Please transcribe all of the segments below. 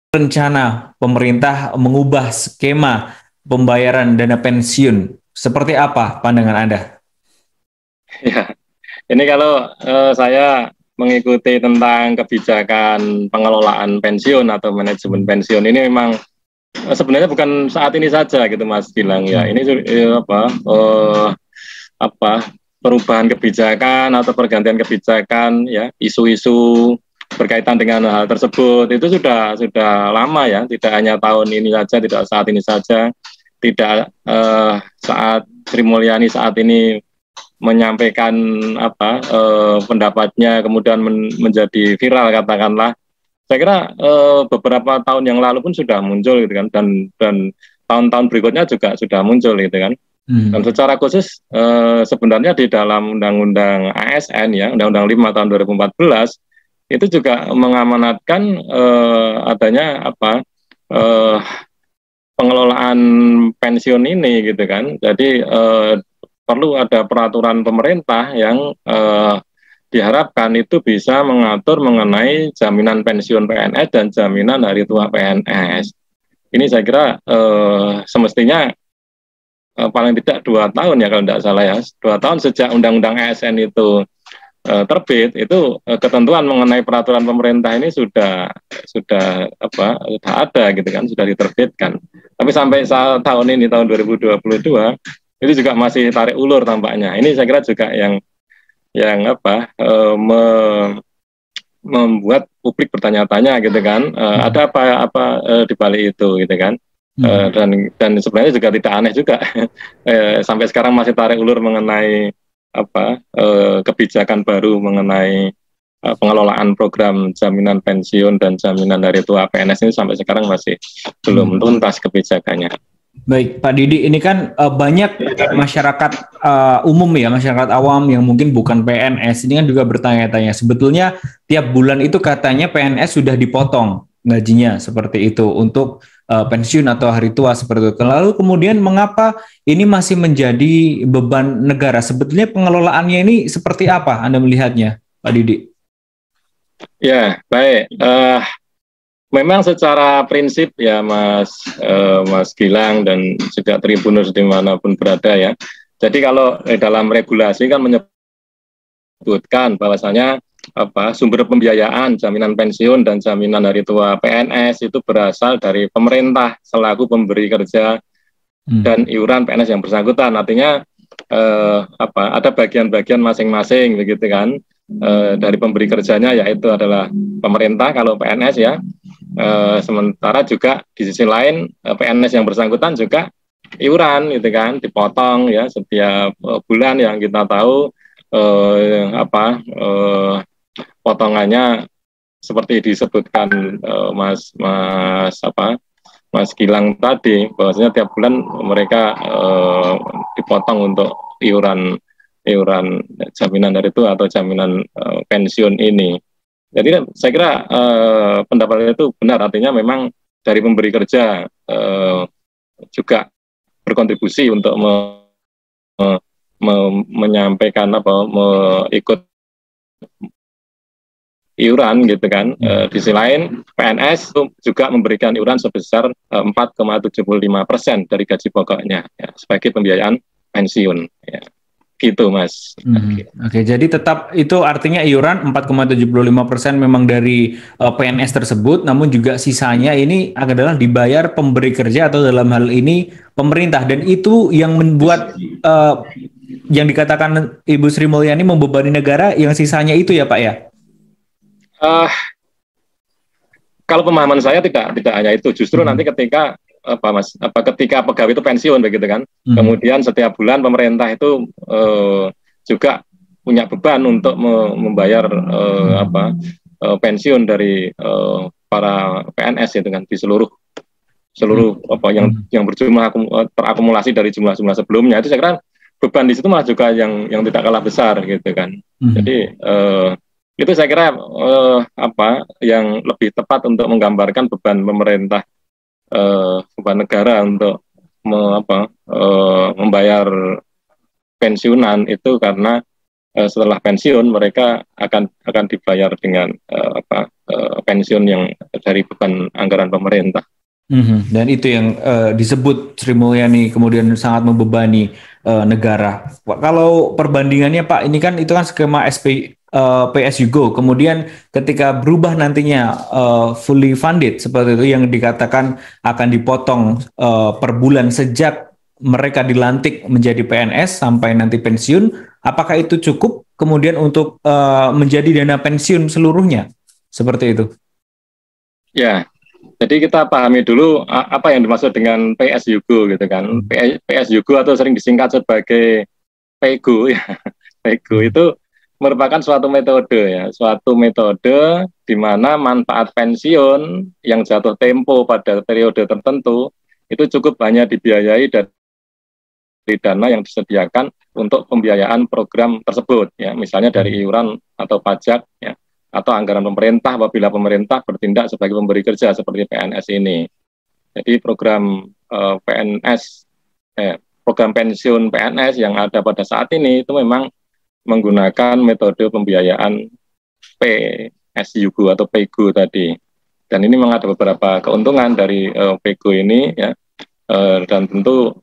rencana pemerintah mengubah skema pembayaran dana pensiun. Seperti apa pandangan Anda? Ya, ini kalau saya mengikuti tentang kebijakan pengelolaan pensiun atau manajemen pensiun ini memang sebenarnya bukan saat ini saja gitu Mas Gilang ya. Ini apa perubahan kebijakan atau pergantian kebijakan ya, isu-isu berkaitan dengan hal tersebut itu sudah lama ya, tidak hanya tahun ini saja, tidak saat ini saja, tidak saat Sri Mulyani saat ini menyampaikan pendapatnya kemudian menjadi viral katakanlah. Saya kira beberapa tahun yang lalu pun sudah muncul gitu kan, dan tahun-tahun berikutnya juga sudah muncul gitu kan. Dan secara khusus sebenarnya di dalam Undang-Undang ASN ya, Undang-Undang 5 tahun 2014 itu juga mengamanatkan adanya pengelolaan pensiun ini gitu kan. Jadi perlu ada peraturan pemerintah yang diharapkan itu bisa mengatur mengenai jaminan pensiun PNS dan jaminan hari tua PNS. Ini saya kira semestinya paling tidak 2 tahun ya kalau tidak salah ya, 2 tahun sejak Undang-Undang ASN itu terbit, itu ketentuan mengenai peraturan pemerintah ini sudah ada gitu kan, sudah diterbitkan. Tapi sampai saat tahun ini tahun 2022 itu juga masih tarik ulur tampaknya. Ini saya kira juga yang membuat publik bertanya-tanya gitu kan, ada apa di balik itu gitu kan. Dan sebenarnya juga tidak aneh juga sampai sekarang masih tarik ulur mengenai kebijakan baru mengenai pengelolaan program jaminan pensiun dan jaminan hari tua PNS ini sampai sekarang masih belum tuntas kebijakannya. Baik, Pak Didi, ini kan banyak masyarakat umum ya, masyarakat awam yang mungkin bukan PNS, ini kan juga bertanya-tanya, sebetulnya tiap bulan itu katanya PNS sudah dipotong gajinya seperti itu untuk pensiun atau hari tua seperti itu. Lalu kemudian mengapa ini masih menjadi beban negara? Sebetulnya pengelolaannya ini seperti apa Anda melihatnya, Pak Didi? Ya, baik. Memang secara prinsip ya Mas Gilang dan juga Tribuners dimanapun berada ya. Jadi kalau dalam regulasi kan menyebutkan bahwasanya sumber pembiayaan jaminan pensiun dan jaminan hari tua PNS itu berasal dari pemerintah selaku pemberi kerja dan iuran PNS yang bersangkutan. Artinya ada bagian-bagian masing-masing begitu kan. Dari pemberi kerjanya yaitu adalah pemerintah kalau PNS ya. Sementara juga di sisi lain PNS yang bersangkutan juga iuran gitu kan, dipotong ya setiap bulan yang kita tahu potongannya seperti disebutkan Mas Gilang tadi, bahwasanya tiap bulan mereka dipotong untuk iuran jaminan dari itu atau jaminan pensiun ini. Jadi saya kira pendapatnya itu benar, artinya memang dari pemberi kerja juga berkontribusi untuk menyampaikan ikut iuran gitu kan. Di sisi lain PNS itu juga memberikan iuran sebesar 4,75% dari gaji pokoknya ya, sebagai pembiayaan pensiun ya. Gitu Mas. Oke, jadi tetap itu artinya iuran 4,75% memang dari PNS tersebut, namun juga sisanya ini adalah dibayar pemberi kerja atau dalam hal ini pemerintah, dan itu yang membuat yang dikatakan Ibu Sri Mulyani membebani negara, yang sisanya itu ya Pak ya? Kalau pemahaman saya tidak hanya itu, justru nanti ketika ketika pegawai itu pensiun begitu kan, kemudian setiap bulan pemerintah itu juga punya beban untuk membayar pensiun dari para PNS itu kan di seluruh yang berjumlah terakumulasi dari jumlah-jumlah sebelumnya. Itu saya kira beban di situ malah juga yang tidak kalah besar gitu kan. Jadi itu saya kira yang lebih tepat untuk menggambarkan beban pemerintah, beban negara untuk membayar pensiunan itu, karena setelah pensiun mereka akan dibayar dengan pensiun yang dari beban anggaran pemerintah. Dan itu yang disebut Sri Mulyani kemudian sangat membebani negara. Kalau perbandingannya Pak, ini kan itu kan skema PSU Go. Kemudian ketika berubah nantinya fully funded seperti itu yang dikatakan akan dipotong per bulan sejak mereka dilantik menjadi PNS sampai nanti pensiun, apakah itu cukup kemudian untuk menjadi dana pensiun seluruhnya? Seperti itu. Ya, jadi kita pahami dulu apa yang dimaksud dengan PSUGO gitu kan. PSUGO atau sering disingkat sebagai PEGO ya. PEGO itu merupakan suatu metode di mana manfaat pensiun yang jatuh tempo pada periode tertentu itu cukup hanya dibiayai dari dana yang disediakan untuk pembiayaan program tersebut ya, misalnya dari iuran atau pajak ya, atau anggaran pemerintah apabila pemerintah bertindak sebagai pemberi kerja seperti PNS ini. Jadi program program pensiun PNS yang ada pada saat ini itu memang menggunakan metode pembiayaan PSUGO atau PEGO tadi. Dan ini memang ada beberapa keuntungan dari PEGO ini ya, dan tentu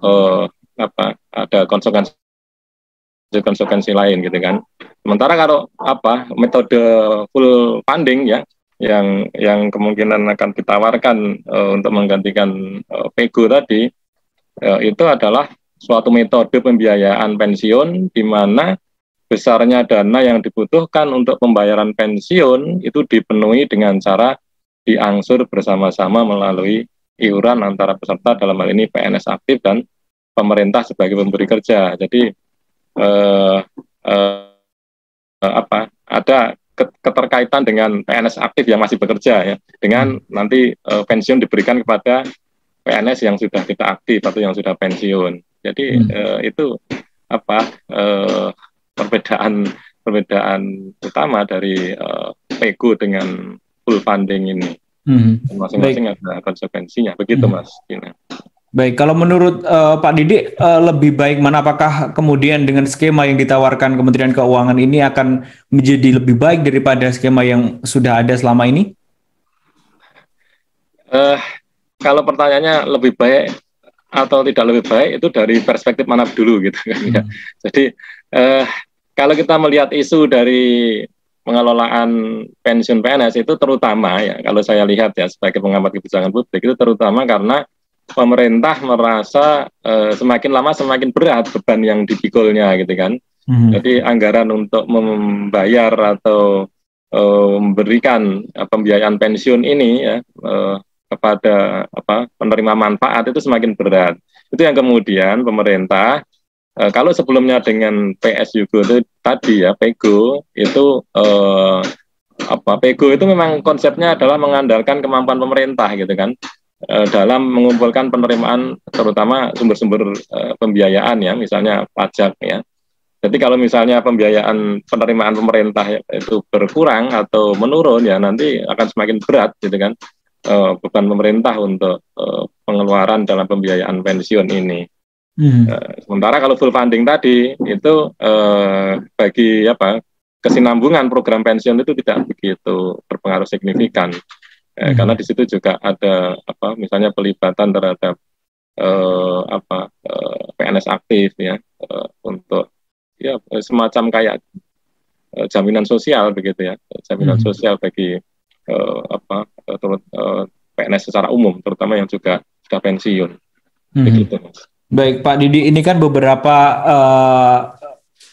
ada konsekuensi lain gitu kan. Sementara kalau metode full funding ya yang kemungkinan akan ditawarkan untuk menggantikan PEGO tadi itu adalah suatu metode pembiayaan pensiun di mana besarnya dana yang dibutuhkan untuk pembayaran pensiun itu dipenuhi dengan cara diangsur bersama-sama melalui iuran antara peserta, dalam hal ini PNS aktif dan pemerintah sebagai pemberi kerja. Jadi ada keterkaitan dengan PNS aktif yang masih bekerja ya, dengan nanti pensiun diberikan kepada PNS yang sudah tidak aktif atau yang sudah pensiun. Jadi itu perbedaan utama dari PEGO dengan full funding ini. Masing-masing ada konsekuensinya. Begitu Mas Gina. Baik, kalau menurut Pak Didi lebih baik mana, apakah kemudian dengan skema yang ditawarkan Kementerian Keuangan ini akan menjadi lebih baik daripada skema yang sudah ada selama ini? Kalau pertanyaannya lebih baik atau tidak lebih baik itu dari perspektif mana dulu gitu kan ya. Jadi kalau kita melihat isu dari pengelolaan pensiun PNS itu terutama ya, kalau saya lihat ya sebagai pengamat kebijakan publik itu terutama karena pemerintah merasa semakin lama semakin berat beban yang dipikulnya gitu kan. Jadi anggaran untuk membayar atau memberikan pembiayaan pensiun ini ya kepada penerima manfaat itu semakin berat. Itu yang kemudian pemerintah kalau sebelumnya dengan PSUGO itu tadi ya PEGO itu PEGO itu memang konsepnya adalah mengandalkan kemampuan pemerintah gitu kan, dalam mengumpulkan penerimaan terutama sumber-sumber pembiayaan ya, misalnya pajak ya. Jadi kalau misalnya pembiayaan penerimaan pemerintah itu berkurang atau menurun ya nanti akan semakin berat gitu kan beban pemerintah untuk pengeluaran dalam pembiayaan pensiun ini. Sementara kalau full funding tadi itu bagi kesinambungan program pensiun itu tidak begitu berpengaruh signifikan. Karena di situ juga ada misalnya pelibatan terhadap PNS aktif ya untuk ya semacam kayak jaminan sosial begitu ya, jaminan sosial bagi PNS secara umum terutama yang juga sudah pensiun. Begitu. Baik Pak Didi, ini kan beberapa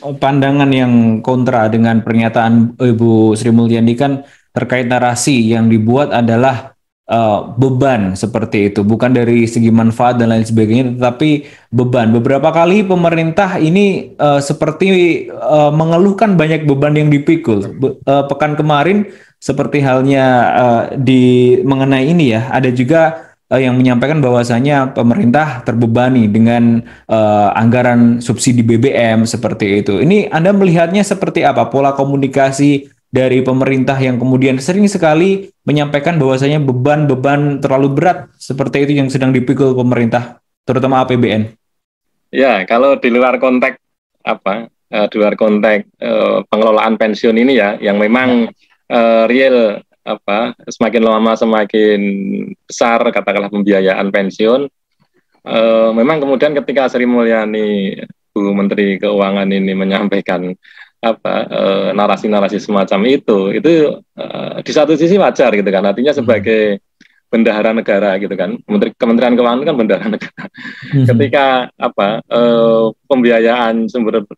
pandangan yang kontra dengan pernyataan Ibu Sri Mulyani kan terkait narasi yang dibuat adalah beban seperti itu, bukan dari segi manfaat dan lain sebagainya, tetapi beban. Beberapa kali pemerintah ini seperti mengeluhkan banyak beban yang dipikul. Pekan kemarin seperti halnya mengenai ini ya, ada juga yang menyampaikan bahwasanya pemerintah terbebani dengan anggaran subsidi BBM seperti itu. Ini Anda melihatnya seperti apa pola komunikasi dari pemerintah yang kemudian sering sekali menyampaikan bahwasanya beban-beban terlalu berat seperti itu yang sedang dipikul pemerintah, terutama APBN? Ya, kalau di luar konteks di luar konteks pengelolaan pensiun ini ya, yang memang real semakin lama semakin besar katakanlah pembiayaan pensiun. Memang kemudian ketika Sri Mulyani Bu Menteri Keuangan ini menyampaikan narasi-narasi semacam itu di satu sisi wajar gitu kan, artinya sebagai bendahara negara gitu kan, Kementerian Keuangan kan bendahara negara. Ketika pembiayaan sumber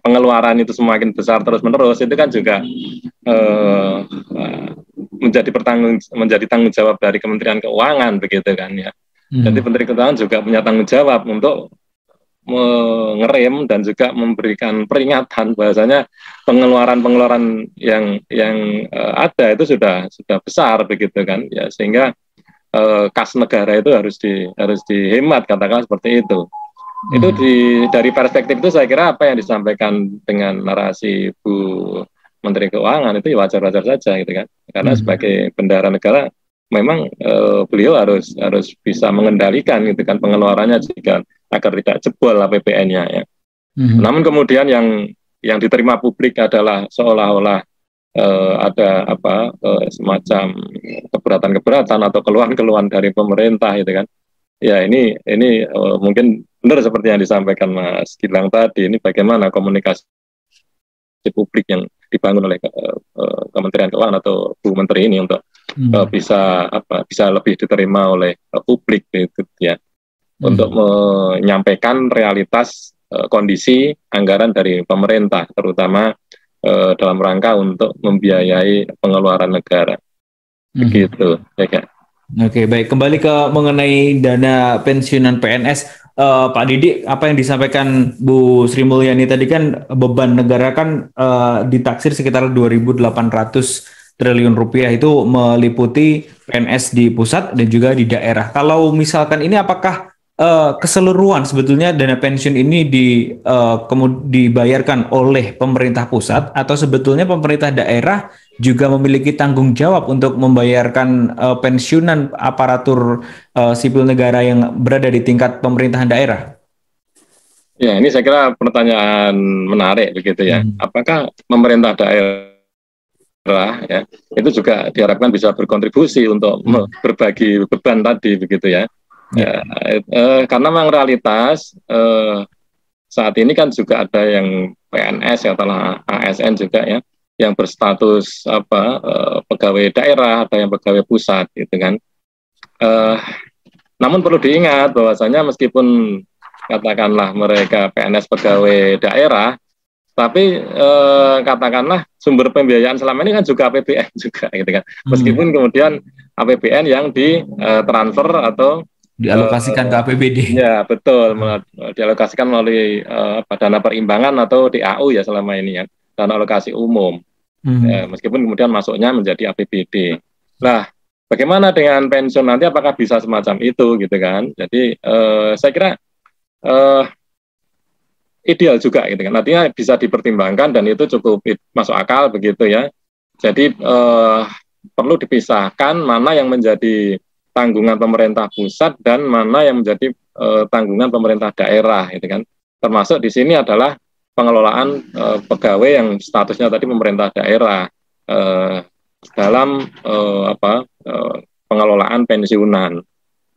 pengeluaran itu semakin besar terus menerus, itu kan juga menjadi tanggung jawab dari Kementerian Keuangan begitu kan ya. Jadi Menteri Keuangan juga punya tanggung jawab untuk mengerem dan juga memberikan peringatan bahwasanya pengeluaran yang ada itu sudah besar begitu kan ya, sehingga kas negara itu harus dihemat katakanlah seperti itu. Itu dari perspektif itu saya kira apa yang disampaikan dengan narasi Bu Menteri Keuangan itu wajar-wajar saja gitu kan, karena sebagai bendahara negara memang beliau harus bisa mengendalikan gitu kan pengeluarannya agar tidak jebol APBN-nya ya. Namun kemudian yang diterima publik adalah seolah-olah ada semacam keberatan atau keluhan dari pemerintah gitu kan. Ya ini mungkin benar seperti yang disampaikan Mas Gilang tadi, ini bagaimana komunikasi publik yang dibangun oleh Kementerian Keuangan atau Bu Menteri ini untuk bisa lebih diterima oleh publik gitu ya, untuk menyampaikan realitas kondisi anggaran dari pemerintah terutama dalam rangka untuk membiayai pengeluaran negara. Begitu ya. Oke, baik. Kembali ke mengenai dana pensiunan PNS, Pak Didi, apa yang disampaikan Bu Sri Mulyani tadi kan beban negara kan ditaksir sekitar 2.800 triliun rupiah, itu meliputi PNS di pusat dan juga di daerah. Kalau misalkan ini apakah keseluruhan sebetulnya dana pensiun ini dibayarkan oleh pemerintah pusat atau sebetulnya pemerintah daerah juga memiliki tanggung jawab untuk membayarkan pensiunan aparatur sipil negara yang berada di tingkat pemerintahan daerah? Ya, ini saya kira pertanyaan menarik begitu ya. Apakah pemerintah daerah ya itu juga diharapkan bisa berkontribusi untuk berbagi beban tadi begitu ya? Ya, karena memang realitas saat ini kan juga ada yang PNS atau ASN juga ya, yang berstatus pegawai daerah, ada yang pegawai pusat gitu kan. Namun perlu diingat bahwasanya meskipun katakanlah mereka PNS pegawai daerah, tapi katakanlah sumber pembiayaan selama ini kan juga APBN juga gitu kan. Meskipun kemudian APBN yang ditransfer atau dialokasikan ke APBD. Ya betul, dialokasikan melalui dana perimbangan atau DAU ya selama ini ya, dana alokasi umum. Ya, meskipun kemudian masuknya menjadi APBD. Nah, bagaimana dengan pensiun nanti? Apakah bisa semacam itu gitu kan? Jadi saya kira ideal juga gitu kan. Artinya bisa dipertimbangkan dan itu cukup masuk akal begitu ya. Jadi perlu dipisahkan mana yang menjadi tanggungan pemerintah pusat dan mana yang menjadi tanggungan pemerintah daerah gitu kan. Termasuk di sini adalah pengelolaan pegawai yang statusnya tadi pemerintah daerah dalam pengelolaan pensiunan,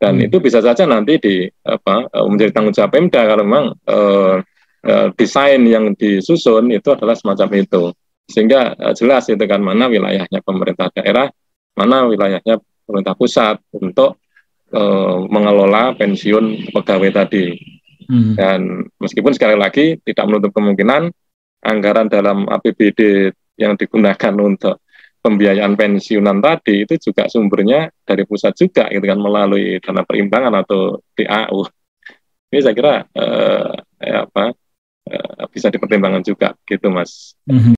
dan itu bisa saja nanti menjadi tanggung jawab Pemda kalau memang desain yang disusun itu adalah semacam itu, sehingga jelas itu kan mana wilayahnya pemerintah daerah, mana wilayahnya pemerintah pusat untuk mengelola pensiun pegawai tadi. Dan meskipun sekali lagi tidak menutup kemungkinan anggaran dalam APBD yang digunakan untuk pembiayaan pensiunan tadi itu juga sumbernya dari pusat juga gitu kan, melalui dana perimbangan atau DAU. Ini saya kira bisa dipertimbangkan juga gitu Mas.